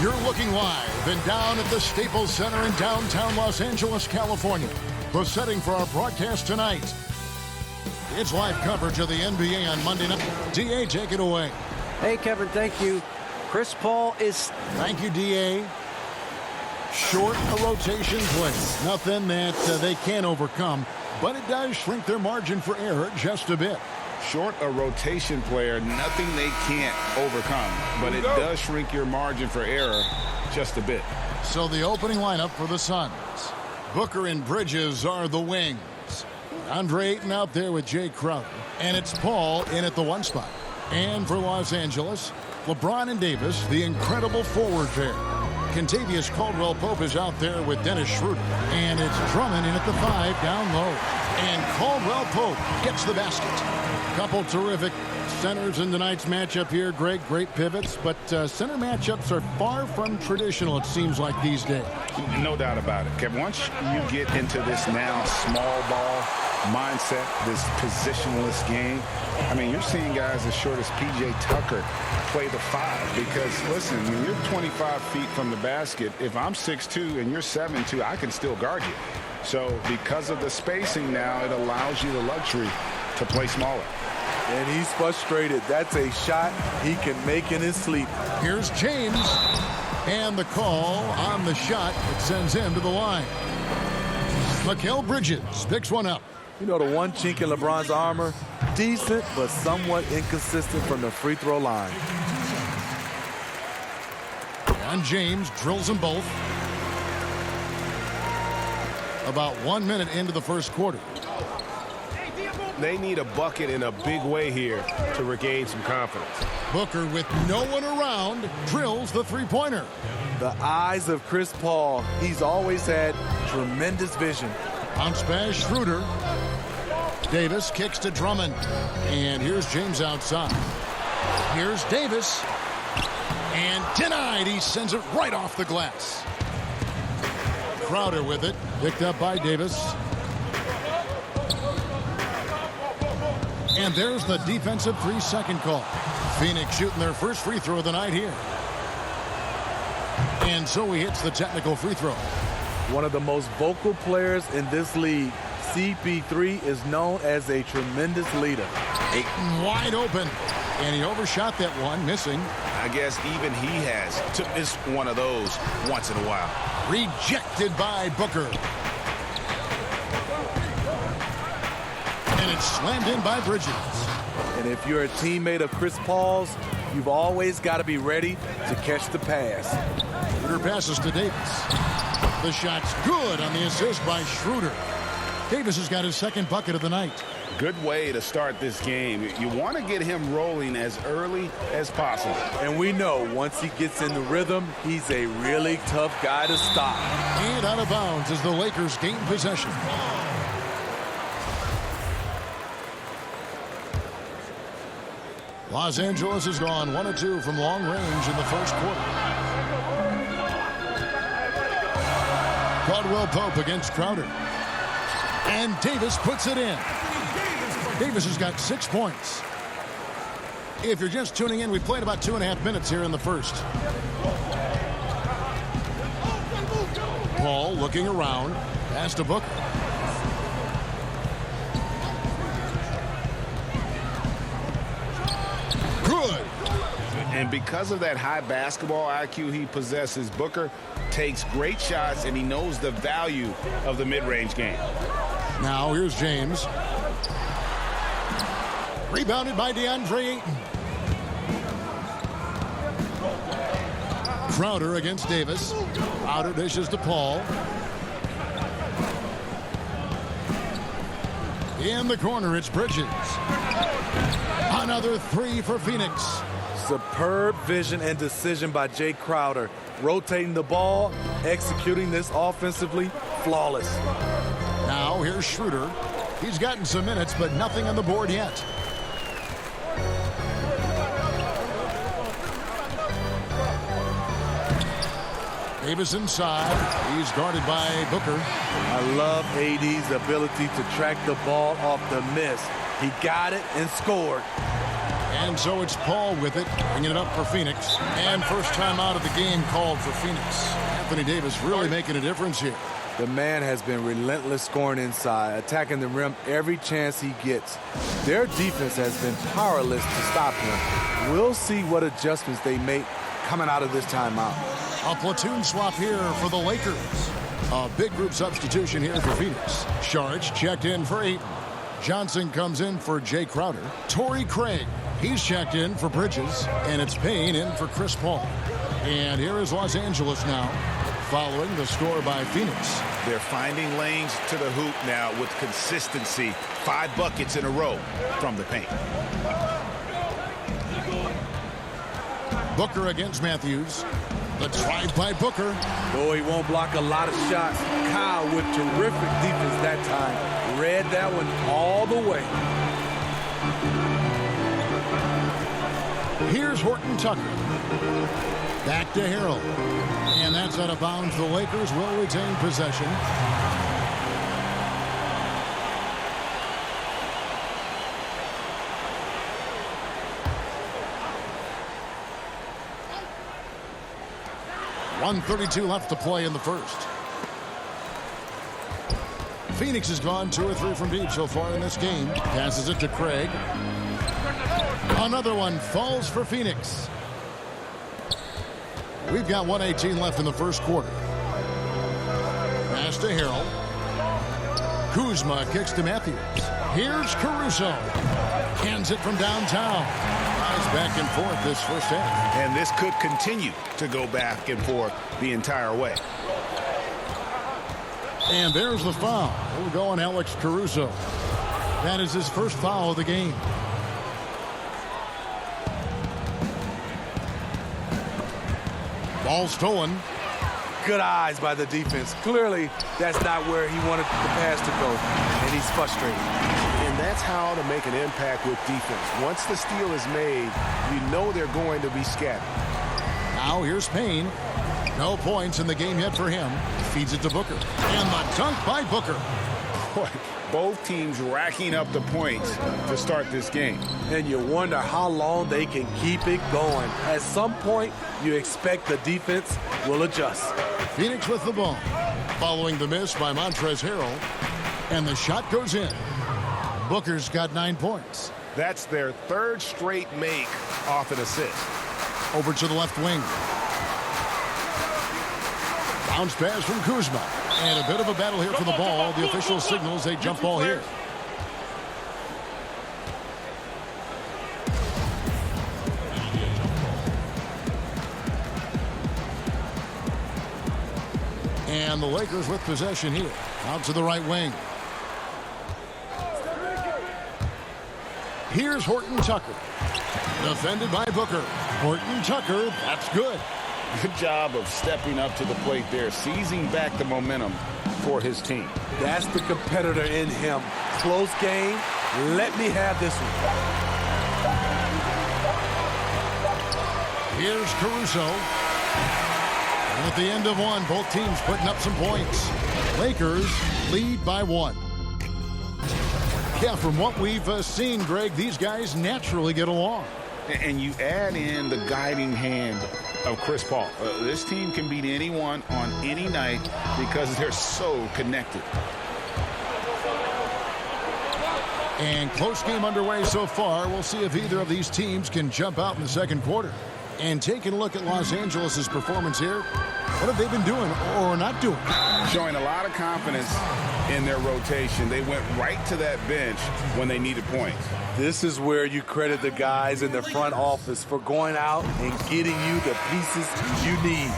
You're looking live and down at the Staples Center in downtown Los Angeles, California. The setting for our broadcast tonight. It's live coverage of the NBA on Monday night. D.A., take it away. Hey, Kevin, thank you. Chris Paul is... Thank you, D.A. Short a rotation play. Nothing that they can't overcome, but it does shrink their margin for error just a bit. Short a rotation player, nothing they can't overcome, but it does shrink your margin for error just a bit. So the opening lineup for the Suns. Booker and Bridges are the wings. Andre Ayton out there with Jay Crowder. And it's Paul in at the 1 spot. And for Los Angeles, LeBron and Davis, the incredible forward pair. Kentavious Caldwell-Pope is out there with Dennis Schroeder. And it's Drummond in at the 5 down low. And Caldwell-Pope gets the basket. Couple terrific centers in tonight's matchup here, Greg. Great pivots, but center matchups are far from traditional, it seems like, these days. No doubt about it, Kevin. Once you get into this now small ball mindset, this positionless game, I mean, you're seeing guys as short as P.J. Tucker play the 5 because, listen, when you're 25 feet from the basket, if I'm 6'2" and you're 7'2", I can still guard you. So because of the spacing now, it allows you the luxury to play smaller. And he's frustrated. That's a shot he can make in his sleep. Here's James. And the call on the shot that sends him to the line. Mikal Bridges picks one up. You know, the one chink in LeBron's armor, decent but somewhat inconsistent from the free throw line. And James drills them both. About 1 minute into the first quarter. They need a bucket in a big way here to regain some confidence. Booker, with no one around, drills the three-pointer. The eyes of Chris Paul. He's always had tremendous vision. Bounce pass, Schroeder. Davis kicks to Drummond. And here's James outside. Here's Davis. And denied. He sends it right off the glass. Crowder with it. Picked up by Davis. And there's the defensive 3-second call. Phoenix shooting their first free throw of the night here. And so he hits the technical free throw. One of the most vocal players in this league, CP3, is known as a tremendous leader. Ayton wide open. And he overshot that one, missing. I guess even he has to miss one of those once in a while. Rejected by Booker. And it's slammed in by Bridges. And if you're a teammate of Chris Paul's, you've always got to be ready to catch the pass. Schroeder passes to Davis. The shot's good on the assist by Schroeder. Davis has got his second bucket of the night. Good way to start this game. You want to get him rolling as early as possible. And we know once he gets in the rhythm, he's a really tough guy to stop. And out of bounds as the Lakers gain possession. Los Angeles has gone 1 of 2 from long range in the first quarter. Caldwell-Pope against Crowder. And Davis puts it in. Davis has got 6 points. If you're just tuning in, we played about 2.5 minutes here in the first. Paul looking around. Pass to Booker. Good. And because of that high basketball IQ he possesses, Booker takes great shots and he knows the value of the mid-range game. Now here's James. Rebounded by DeAndre Ayton. Crowder against Davis. Outer dishes to Paul. In the corner, it's Bridges. Another 3 for Phoenix. Superb vision and decision by Jay Crowder. Rotating the ball, executing this offensively, flawless. Now here's Schroeder. He's gotten some minutes, but nothing on the board yet. Davis inside. He's guarded by Booker. I love AD's ability to track the ball off the miss. He got it and scored. And so it's Paul with it, bringing it up for Phoenix. And first time out of the game called for Phoenix. Anthony Davis really making a difference here. The man has been relentless scoring inside, attacking the rim every chance he gets. Their defense has been powerless to stop him. We'll see what adjustments they make coming out of this timeout. A platoon swap here for the Lakers. A big group substitution here for Phoenix. Sharge checked in for Ayton. Johnson comes in for Jay Crowder. Torrey Craig, he's checked in for Bridges. And it's Payne in for Chris Paul. And here is Los Angeles now, following the score by Phoenix. They're finding lanes to the hoop now with consistency. 5 buckets in a row from the paint. Booker against Matthews. The drive by Booker. Though he won't block a lot of shots, Kyle with terrific defense that time. Read that one all the way. Here's Horton Tucker. Back to Harrell. And that's out of bounds. The Lakers will retain possession. .132 left to play in the first. Phoenix has gone 2 or 3 from deep so far in this game. Passes it to Craig. Another one falls for Phoenix. We've got 1:18 left in the first quarter. Pass to Harrell. Kuzma kicks to Matthews. Here's Caruso. Hands it from downtown. Nice back and forth this first half. And this could continue to go back and forth the entire way. And there's the foul. We're going Alex Caruso. That is his first foul of the game. Ball stolen. Good eyes by the defense. Clearly, that's not where he wanted the pass to go, and he's frustrated. And that's how to make an impact with defense. Once the steal is made, you know they're going to be scattered. Now here's Payne. No points in the game yet for him. Feeds it to Booker. And the dunk by Booker. Boy, both teams racking up the points to start this game. And you wonder how long they can keep it going. At some point, you expect the defense will adjust. Phoenix with the ball. Following the miss by Montrezl Harrell. And the shot goes in. Booker's got 9 points. That's their 3rd straight make off an assist. Over to the left wing. Bounce pass from Kuzma. And a bit of a battle here for the ball. The official signals a jump ball here. And the Lakers with possession here. Out to the right wing. Here's Horton Tucker. Defended by Booker. Horton Tucker, that's good. Good job of stepping up to the plate there, seizing back the momentum for his team. That's the competitor in him. Close game. Let me have this one. Here's Caruso. And at the end of one, both teams putting up some points. Lakers lead by 1. Yeah, from what we've seen, Greg, these guys naturally get along. And you add in the guiding hand of Chris Paul. This team can beat anyone on any night because they're so connected. And close game underway so far. We'll see if either of these teams can jump out in the second quarter. And taking a look at Los Angeles' performance here, what have they been doing or not doing? Showing a lot of confidence in their rotation. They went right to that bench when they needed points. This is where you credit the guys in the front office for going out and getting you the pieces you need.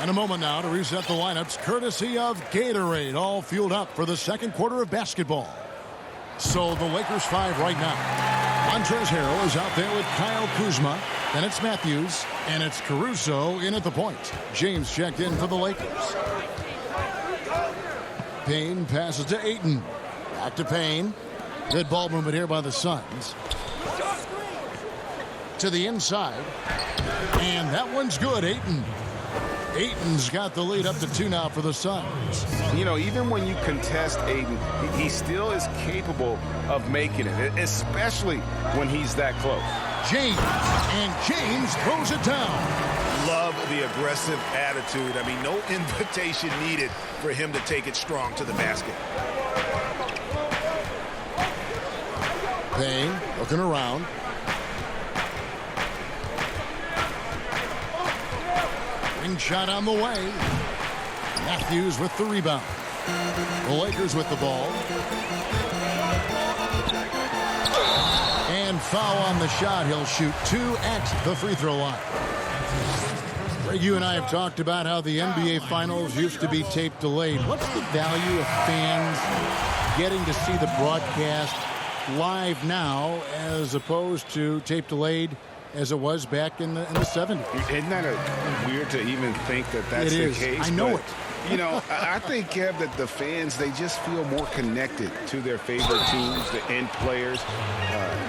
And a moment now to reset the lineups, courtesy of Gatorade, all fueled up for the second quarter of basketball. So the Lakers 5 right now. Montrezl Harrell is out there with Kyle Kuzma. Then it's Matthews, and it's Caruso in at the point. James checked in for the Lakers. Payne passes to Ayton. Back to Payne. Good ball movement here by the Suns. To the inside. And that one's good, Ayton. Ayton's got the lead up to 2 now for the Suns. You know, even when you contest Ayton, he still is capable of making it, especially when he's that close. James, and James throws it down. Love the aggressive attitude. I mean, no invitation needed for him to take it strong to the basket. Payne looking around. Ring shot on the way. Matthews with the rebound. The Lakers with the ball. And foul on the shot. He'll shoot 2 at the free throw line. Greg, you and I have talked about how the NBA Finals used to be tape delayed. What's the value of fans getting to see the broadcast live now as opposed to tape delayed as it was back in the 70s? Isn't that weird to even think that that's the case? I know it. You know, I think, Kev, that the fans, they just feel more connected to their favorite teams, the end players.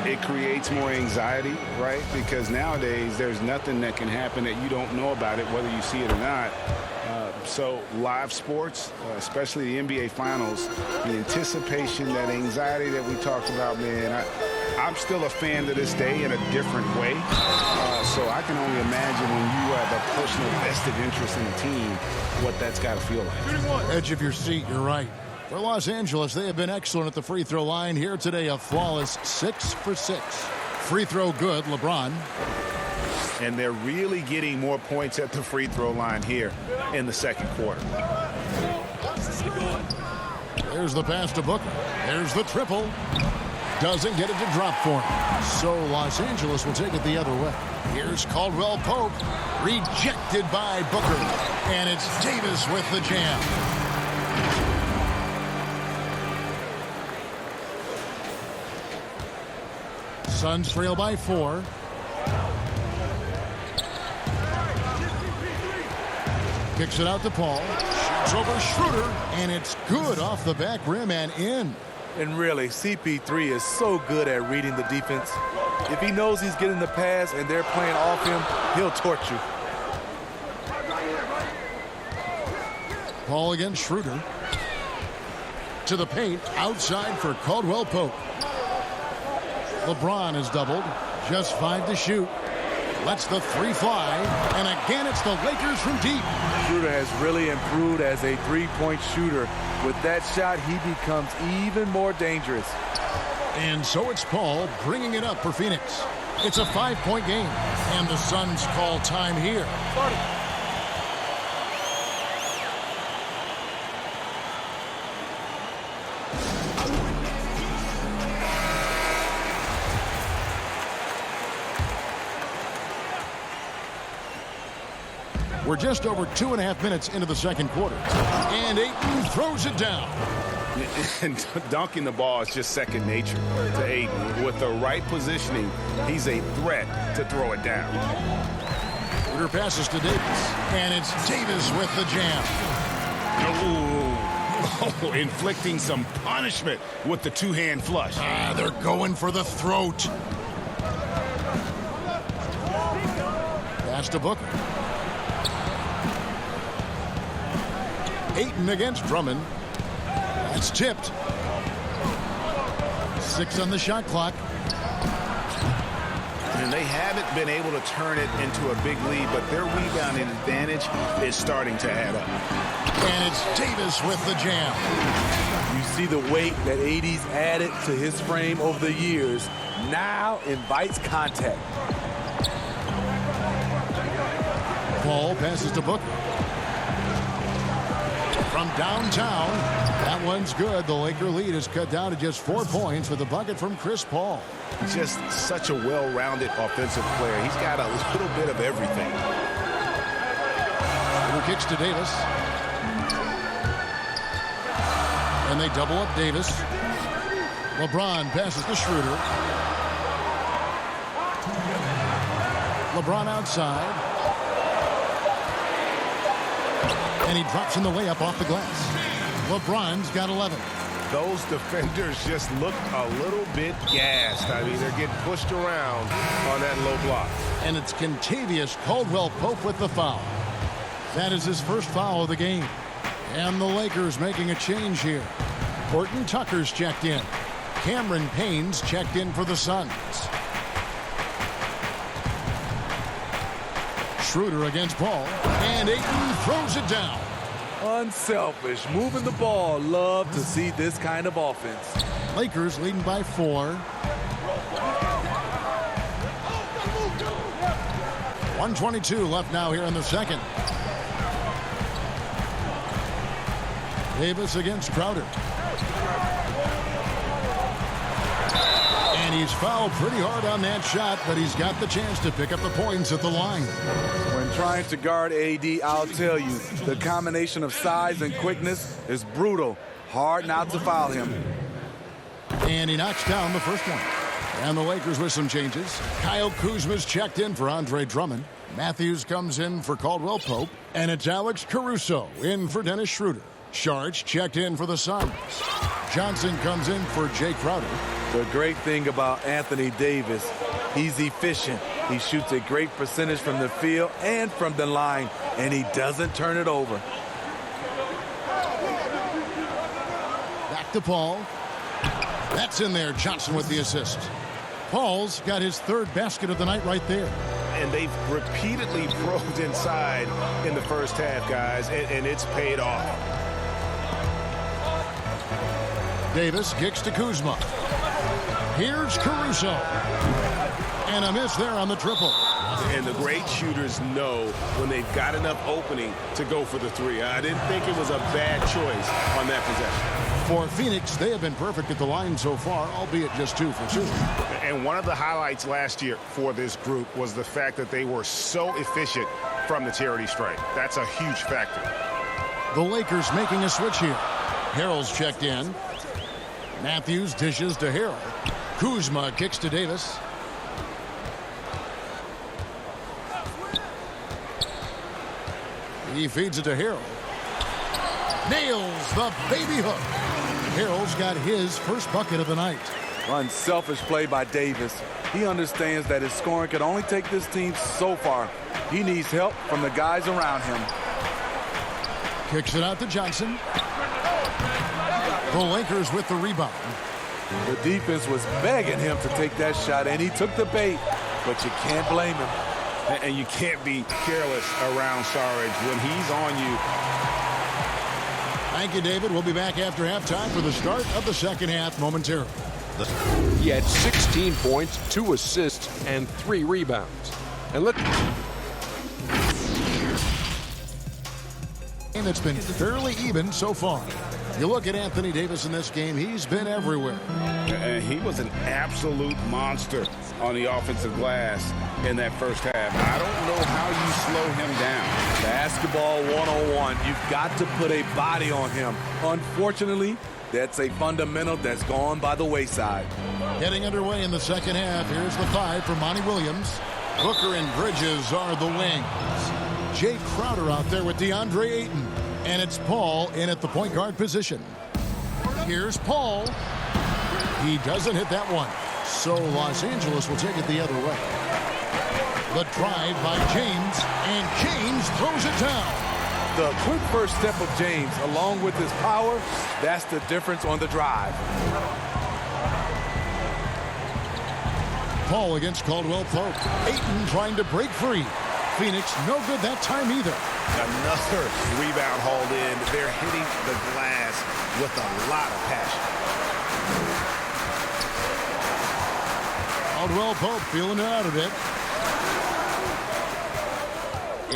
It creates more anxiety, right? Because nowadays there's nothing that can happen that you don't know about it, whether you see it or not. So live sports, especially the NBA Finals, the anticipation, that anxiety that we talked about, man, I'm still a fan to this day in a different way. So I can only imagine when you have a personal vested interest in a team, what that's got to feel like. Edge of your seat, you're right. For Los Angeles, they have been excellent at the free throw line. Here today, a flawless 6 for 6. Free throw good, LeBron. And they're really getting more points at the free throw line here in the second quarter. There's the pass to Booker. There's the triple. Doesn't get it to drop for him. So Los Angeles will take it the other way. Here's Caldwell Pope. Rejected by Booker. And it's Davis with the jam. Suns trail by 4. Kicks it out to Paul. Shoots over Schroeder. And it's good off the back rim and in. And really, CP3 is so good at reading the defense. If he knows he's getting the pass and they're playing off him, he'll torch you. Paul against Schroeder. To the paint, outside for Caldwell Pope. LeBron is doubled. Just 5 to shoot. Lets the 3 fly. And again, it's the Lakers from deep. Schroeder has really improved as a three-point shooter. With that shot, he becomes even more dangerous. And so it's Paul bringing it up for Phoenix. It's a 5-point game. And the Suns call time here. We're just over 2.5 minutes into the second quarter. And Ayton throws it down. And dunking the ball is just second nature to Ayton. With the right positioning, he's a threat to throw it down. Schroeder passes to Davis. And it's Davis with the jam. Oh, inflicting some punishment with the two-hand flush. They're going for the throat. Pass to Booker. Ayton against Drummond. That's tipped. 6 on the shot clock. And they haven't been able to turn it into a big lead, but their rebounding advantage is starting to add up. And it's Davis with the jam. You see the weight that AD's added to his frame over the years. Now invites contact. Paul passes to Booker. From downtown, that one's good. The Laker lead is cut down to just 4 points with a bucket from Chris Paul. Just such a well-rounded offensive player. He's got a little bit of everything. Schroeder kicks to Davis. And they double up Davis. LeBron passes to Schroeder. LeBron outside. And he drops in the layup off the glass. LeBron's got 11. Those defenders just look a little bit gassed. I mean, they're getting pushed around on that low block. And it's Kentavious Caldwell Pope with the foul. That is his first foul of the game. And the Lakers making a change here. Horton Tucker's checked in. Cameron Payne's checked in for the Suns. Schroeder against Paul. And Ayton throws it down. Unselfish, moving the ball. Love to see this kind of offense. Lakers leading by 4. 1:22 left now here in the second. Davis against Crowder. And he's fouled pretty hard on that shot, but he's got the chance to pick up the points at the line. When trying to guard AD, I'll tell you, the combination of size and quickness is brutal. Hard not to foul him. And he knocks down the first one. And the Lakers with some changes. Kyle Kuzma's checked in for Andre Drummond. Matthews comes in for Caldwell Pope. And it's Alex Caruso in for Dennis Schroeder. Sharch checked in for the Suns. Johnson comes in for Jay Crowder. The great thing about Anthony Davis, he's efficient. He shoots a great percentage from the field and from the line, and he doesn't turn it over. Back to Paul. That's in there. Johnson with the assist. Paul's got his third basket of the night right there. And they've repeatedly probed inside in the first half, guys, and it's paid off. Davis kicks to Kuzma. Here's Caruso. And a miss there on the triple. And the great shooters know when they've got enough opening to go for the three. I didn't think it was a bad choice on that possession. For Phoenix, they have been perfect at the line so far, albeit just 2 for 2. And one of the highlights last year for this group was the fact that they were so efficient from the charity stripe. That's a huge factor. The Lakers making a switch here. Harrell's checked in. Matthews dishes to Harrell. Kuzma kicks to Davis. He feeds it to Harrell. Nails the baby hook. Harrell's got his first bucket of the night. Unselfish play by Davis. He understands that his scoring can only take this team so far. He needs help from the guys around him. Kicks it out to Johnson. The Lakers with the rebound. The defense was begging him to take that shot, and he took the bait, but you can't blame him. And you can't be careless around Saric when he's on you. Thank you, David. We'll be back after halftime for the start of the second half momentarily. He had 16 points, 2 assists, and 3 rebounds. And look. And it's been fairly even so far. You look at Anthony Davis in this game, he's been everywhere. And he was an absolute monster on the offensive glass in that first half. I don't know how you slow him down. Basketball 101. You've got to put a body on him. Unfortunately, that's a fundamental that's gone by the wayside. Getting underway in the second half. Here's the 5 for Monty Williams. Booker and Bridges are the wings. Jay Crowder out there with DeAndre Ayton. And it's Paul in at the point guard position. Here's Paul. He doesn't hit that one. So Los Angeles will take it the other way. The drive by James. And James throws it down. The quick first step of James, along with his power, that's the difference on the drive. Paul against Caldwell Pope. Ayton trying to break free. Phoenix no good that time either. Another rebound hauled in. They're hitting the glass with a lot of passion. Caldwell Pope feeling it out a bit.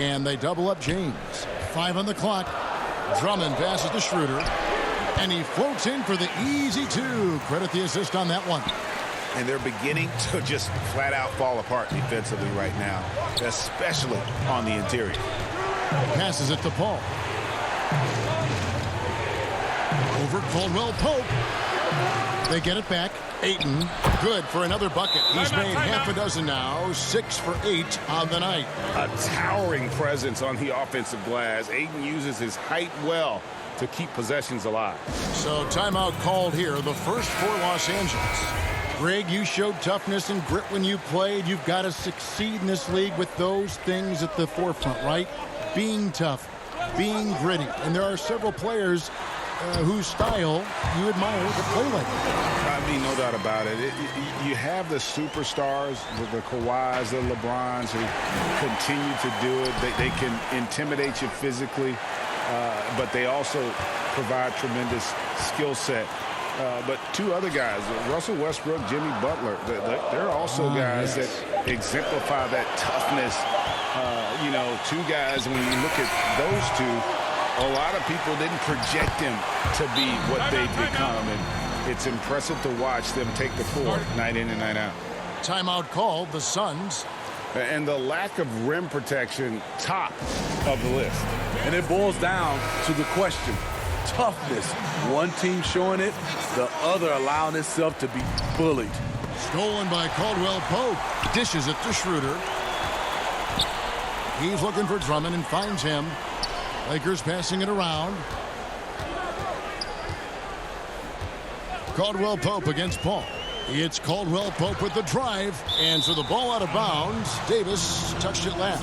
And they double up James. 5 on the clock. Drummond passes to Schroeder. And he floats in for the easy 2. Credit the assist on that one. And they're beginning to just flat out fall apart defensively right now, especially on the interior. Passes it to Paul. Over Caldwell Pope. They get it back. Ayton, good for another bucket. He's made half a dozen now, 6 for 8 on the night. A towering presence on the offensive glass. Ayton uses his height well to keep possessions alive. So timeout called here, the first for Los Angeles. Greg, you showed toughness and grit when you played. You've got to succeed in this league with those things at the forefront, right? being tough, being gritty. And there are several players whose style you admire to play like that. I mean, no doubt about it. You have the superstars, the Kawhis, the LeBrons, who continue to do it. They can intimidate you physically, but they also provide tremendous skill set. But two other guys, Russell Westbrook, Jimmy Butler, they're also guys that exemplify that toughness. You know, two guys, when you look at those two, a lot of people didn't project them to be what they've become, and it's impressive to watch them take the floor night in and night out. Timeout called, the Suns. And the lack of rim protection, top of the list. And it boils down to the question, toughness. One team showing it, the other allowing itself to be bullied. Stolen by Caldwell Pope. Dishes it to Schroeder. He's looking for Drummond and finds him. Lakers passing it around. Caldwell Pope against Paul. It's Caldwell Pope with the drive. And so the ball out of bounds. Davis touched it last.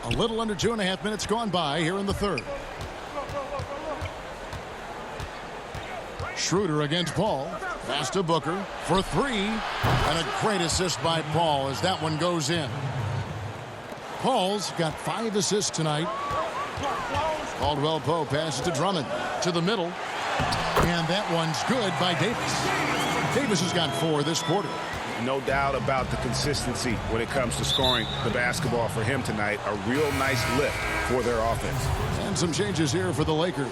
A little under 2.5 minutes gone by here in the third. Schroeder against Paul. Pass to Booker for three. And a great assist by Paul as that one goes in. Paul's got 5 assists tonight. Caldwell Pope passes to Drummond. To the middle. And that one's good by Davis. Davis has got 4 this quarter. No doubt about the consistency when it comes to scoring the basketball for him tonight. A real nice lift for their offense. And some changes here for the Lakers.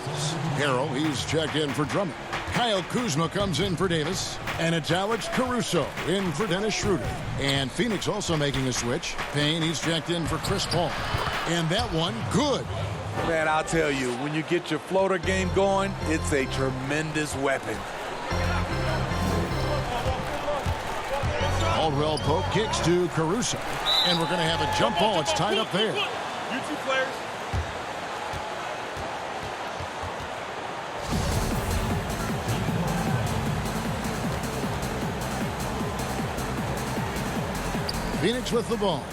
Harrell, he's checked in for Drummond. Kyle Kuzma comes in for Davis. And it's Alex Caruso in for Dennis Schroeder. And Phoenix also making a switch. Payne, he's checked in for Chris Paul. And that one, good. Man, I'll tell you, when you get your floater game going, it's a tremendous weapon. Caldwell Pope kicks to Caruso. And we're going to have a jump ball. It's tied up there. You two players. Phoenix with the ball.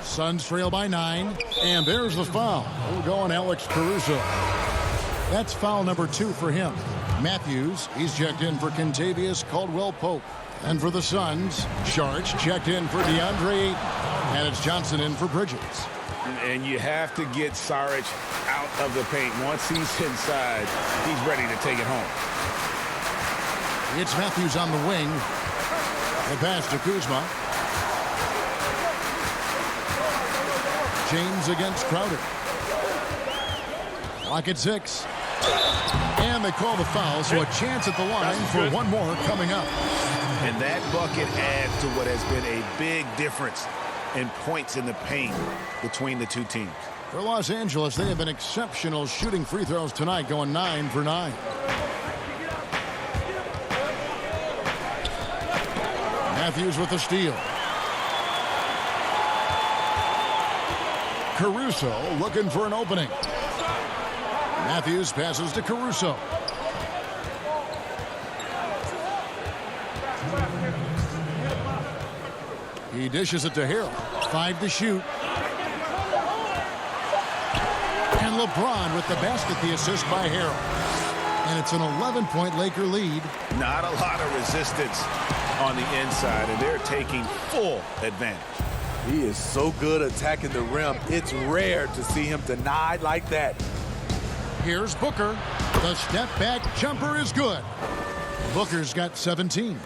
Suns trail by 9. And there's the foul. We'll go on Alex Caruso. That's foul number 2 for him. Matthews, he's checked in for Kentavious Caldwell-Pope. And for the Suns, Sharks checked in for DeAndre Ayton. And it's Johnson in for Bridges. And you have to get Saric out of the paint. Once he's inside, he's ready to take it home. It's Matthews on the wing. The pass to Kuzma. James against Crowder. Clock at 6. And they call the foul, so a chance at the line for one more coming up. And that bucket adds to what has been a big difference in points in the paint between the two teams. For Los Angeles, they have been exceptional shooting free throws tonight, going 9 for 9. Matthews with the steal. Caruso looking for an opening. Matthews passes to Caruso. He dishes it to Harrell. 5 to shoot. And LeBron with the basket, the assist by Harrell. And it's an 11-point Laker lead. Not a lot of resistance on the inside, and they're taking full advantage. He is so good attacking the rim. It's rare to see him denied like that. Here's Booker. The step-back jumper is good. Booker's got 17.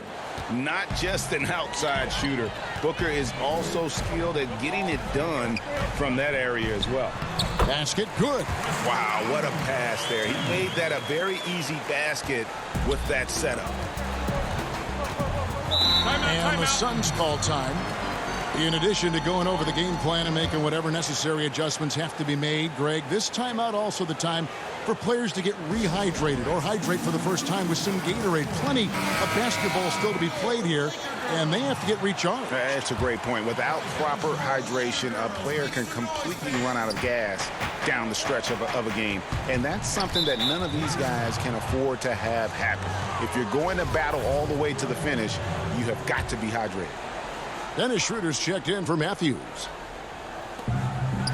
Not just an outside shooter. Booker is also skilled at getting it done from that area as well. Basket good. Wow, what a pass there. He made that a very easy basket with that setup. And the Suns call time. In addition to going over the game plan and making whatever necessary adjustments have to be made, Greg, this timeout also the time for players to get rehydrated or hydrate for the first time with some Gatorade. Plenty of basketball still to be played here, and they have to get recharged. That's a great point. Without proper hydration, a player can completely run out of gas down the stretch of a game. And that's something that none of these guys can afford to have happen. If you're going to battle all the way to the finish, you have got to be hydrated. Dennis Schroeder's checked in for Matthews.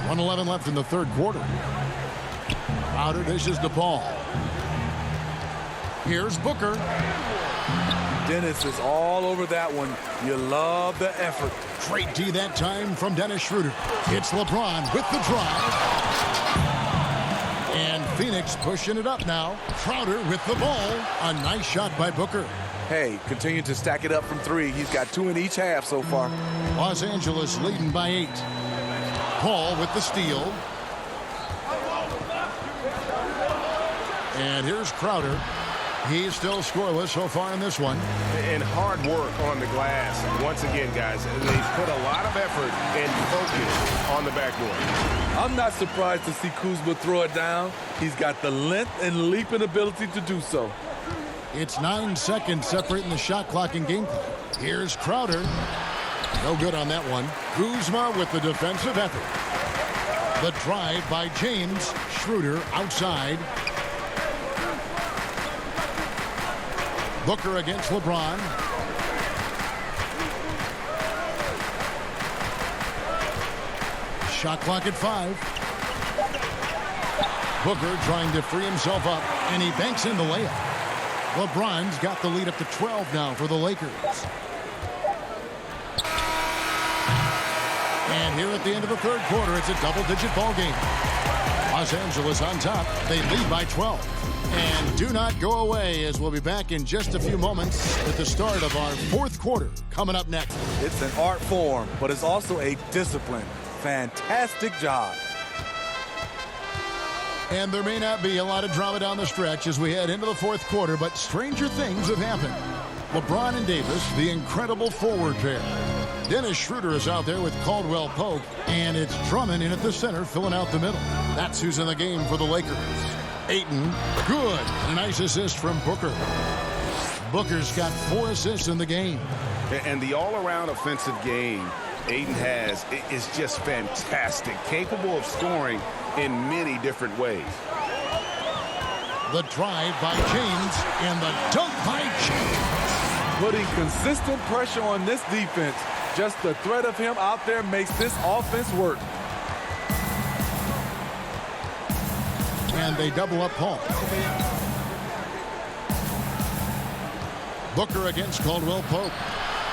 1:11 left in the third quarter. Crowder dishes to Paul. Here's Booker. Dennis is all over that one. You love the effort. Great D that time from Dennis Schroeder. It's LeBron with the drive. And Phoenix pushing it up now. Crowder with the ball. A nice shot by Booker. Hey, continue to stack it up from three. He's got 2 in each half so far. Los Angeles leading by 8. Paul with the steal. And here's Crowder. He's still scoreless so far in this one. And hard work on the glass. Once again, guys, they've put a lot of effort and focus on the backboard. I'm not surprised to see Kuzma throw it down. He's got the length and leaping ability to do so. It's 9 seconds separating the shot clock and game clock. Here's Crowder. No good on that one. Kuzma with the defensive effort. The drive by James. Schroeder outside. Booker against LeBron. Shot clock at 5. Booker trying to free himself up, and he banks in the layup. LeBron's got the lead up to 12 now for the Lakers. And here at the end of the third quarter, it's a double-digit ball game. Los Angeles on top. They lead by 12. And do not go away, as we'll be back in just a few moments with the start of our fourth quarter coming up next. It's an art form, but it's also a discipline. Fantastic job. And there may not be a lot of drama down the stretch as we head into the fourth quarter, but stranger things have happened. LeBron and Davis, the incredible forward pair. Dennis Schroeder is out there with Caldwell Pope, and it's Drummond in at the center filling out the middle. That's who's in the game for the Lakers. Ayton, good. A nice assist from Booker. Booker's got 4 assists in the game. And the all-around offensive game Ayton has is just fantastic, capable of scoring in many different ways. The drive by James and the dunk by James. Putting consistent pressure on this defense. Just the threat of him out there makes this offense work. And they double up Paul. Booker against Caldwell Pope.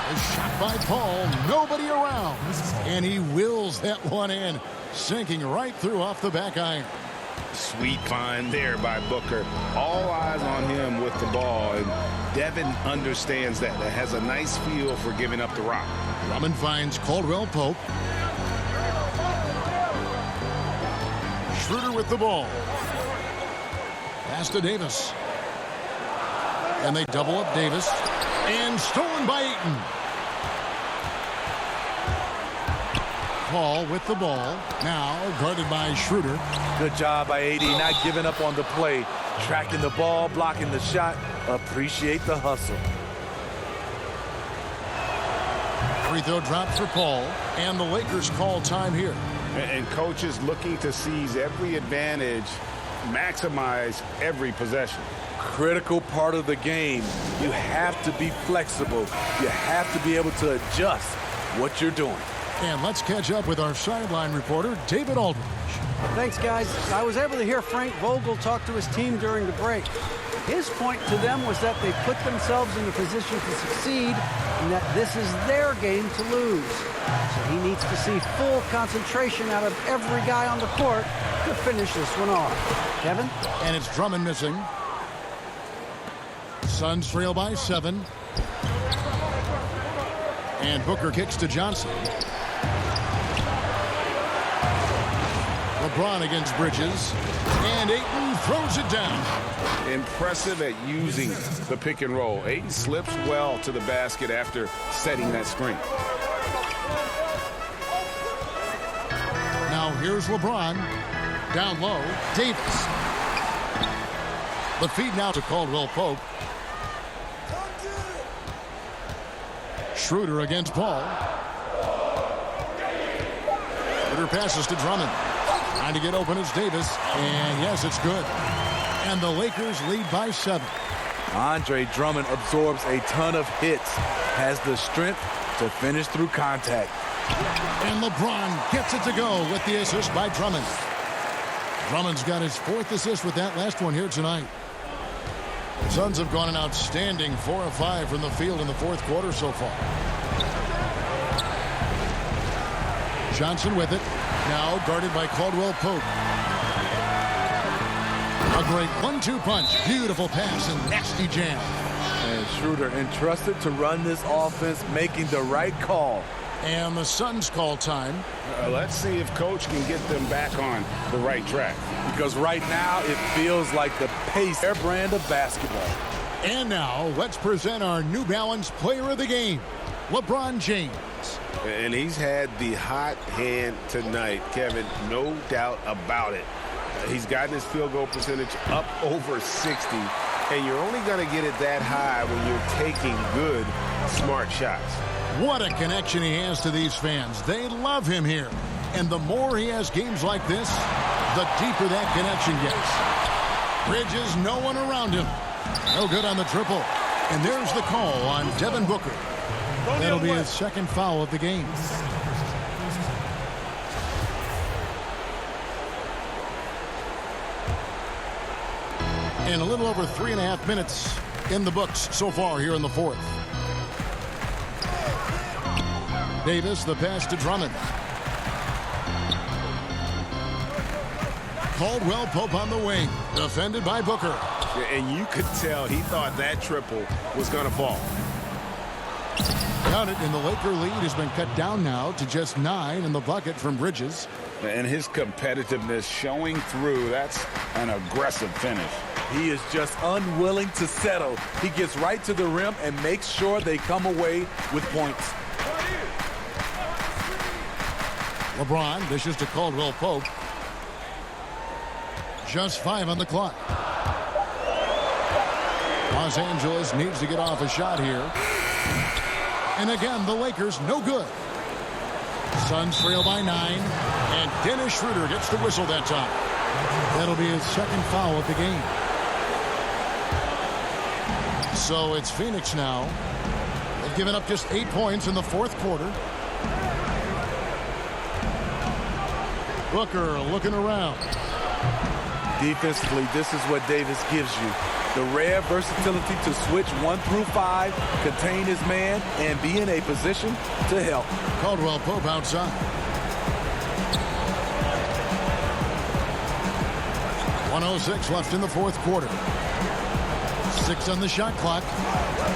A shot by Paul. Nobody around. And he wills that one in. Sinking right through off the back iron. Sweet find there by Booker. All eyes on him with the ball. And Devin understands that. That has a nice feel for giving up the rock. Drummond finds Caldwell Pope. Schroeder with the ball. Pass to Davis. And they double up Davis. And stolen by Ayton. Paul with the ball. Now guarded by Schroeder. Good job by AD, not giving up on the play. Tracking the ball, blocking the shot. Appreciate the hustle. Free throw drops for Paul. And the Lakers call time here. And coaches looking to seize every advantage, maximize every possession. Critical part of the game. You have to be flexible. You have to be able to adjust what you're doing. And let's catch up with our sideline reporter, David Aldridge. Thanks, guys. I was able to hear Frank Vogel talk to his team during the break. His point to them was that they put themselves in a position to succeed and that this is their game to lose. So he needs to see full concentration out of every guy on the court to finish this one off. Kevin? And it's Drummond missing. Suns trail by 7. And Booker kicks to Johnson. LeBron against Bridges. And Ayton throws it down. Impressive at using the pick and roll. Ayton slips well to the basket after setting that screen. Now here's LeBron. Down low, Davis. The feed now to Caldwell Pope. Schroeder against Paul. Schroeder passes to Drummond. Trying to get open is Davis. And yes, it's good. And the Lakers lead by 7. Andre Drummond absorbs a ton of hits, has the strength to finish through contact. And LeBron gets it to go with the assist by Drummond. Drummond's got his 4th assist with that last one here tonight. The Suns have gone an outstanding 4 of 5 from the field in the 4th quarter so far. Johnson with it. Now guarded by Caldwell Pope. A great 1-2 punch. Beautiful pass and nasty jam. And Schroeder entrusted to run this offense, making the right call. And the Suns call time. Let's see if Coach can get them back on the right track. Because right now it feels like the pace, their brand of basketball. And now let's present our New Balance Player of the Game, LeBron James. And he's had the hot hand tonight, Kevin, no doubt about it. He's gotten his field goal percentage up over 60, and you're only going to get it that high when you're taking good, smart shots. What a connection he has to these fans. They love him here. And the more he has games like this, the deeper that connection gets. Bridges, no one around him. No good on the triple. And there's the call on Devin Booker. That'll be his 2nd foul of the game. And a little over 3.5 minutes in the books so far here in the 4th. Davis, the pass to Drummond. Caldwell Pope on the wing, defended by Booker. And you could tell he thought that triple was going to fall. Count it, and the Laker lead has been cut down now to just 9 in the bucket from Bridges. And his competitiveness showing through. That's an aggressive finish. He is just unwilling to settle. He gets right to the rim and makes sure they come away with points. LeBron dishes to Caldwell Pope. Just 5 on the clock. Los Angeles needs to get off a shot here. And again, the Lakers no good. Suns trail by 9. And Dennis Schroeder gets the whistle that time. That'll be his 2nd foul of the game. So it's Phoenix now. They've given up just 8 points in the 4th quarter. Booker looking around. Defensively, this is what Davis gives you. The rare versatility to switch 1 through 5, contain his man, and be in a position to help. Caldwell Pope outside. 1:06 left in the 4th quarter. 6 on the shot clock.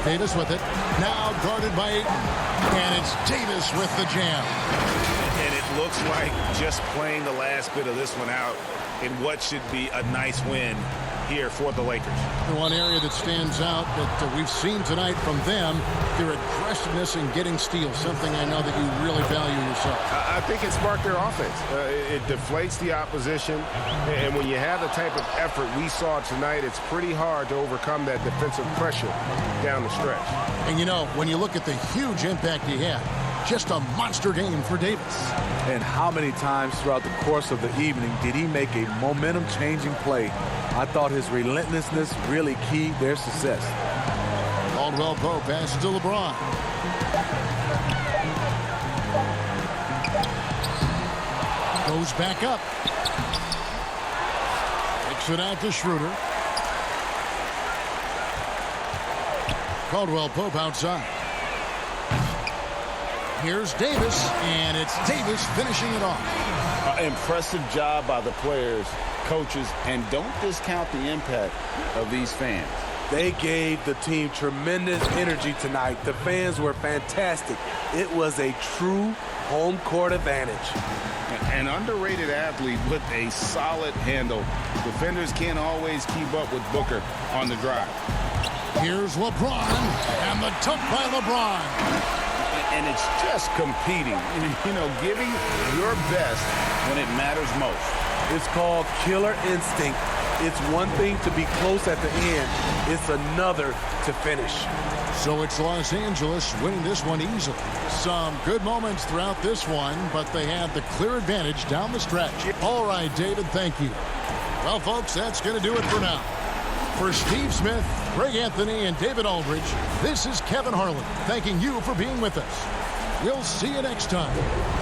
Davis with it. Now guarded by Ayton. And it's Davis with the jam. And it looks like just playing the last bit of this one out in what should be a nice win here for the Lakers. The one area that stands out that we've seen tonight from them, their aggressiveness in getting steals, something I know that you really value yourself. I think it sparked their offense. It deflates the opposition, and when you have the type of effort we saw tonight, it's pretty hard to overcome that defensive pressure down the stretch. And you know, when you look at the huge impact he had, just a monster game for Davis. And how many times throughout the course of the evening did he make a momentum-changing play? I thought his relentlessness really keyed their success. Caldwell Pope passes to LeBron. Goes back up. Kicks it out to Schroeder. Caldwell Pope outside. Here's Davis, and it's Davis finishing it off. Impressive job by the players, coaches, and don't discount the impact of these fans. They gave the team tremendous energy tonight. The fans were fantastic. It was a true home court advantage. An underrated athlete with a solid handle. Defenders can't always keep up with Booker on the drive. Here's LeBron, and the dunk by LeBron. And it's just competing, you know, giving your best when it matters most. It's called killer instinct. It's one thing to be close at the end. It's another to finish. So it's Los Angeles winning this one easily. Some good moments throughout this one, but they had the clear advantage down the stretch. All right, David, thank you. Well, folks, that's going to do it for now. For Steve Smith, Greg Anthony, and David Aldridge, this is Kevin Harlan thanking you for being with us. We'll see you next time.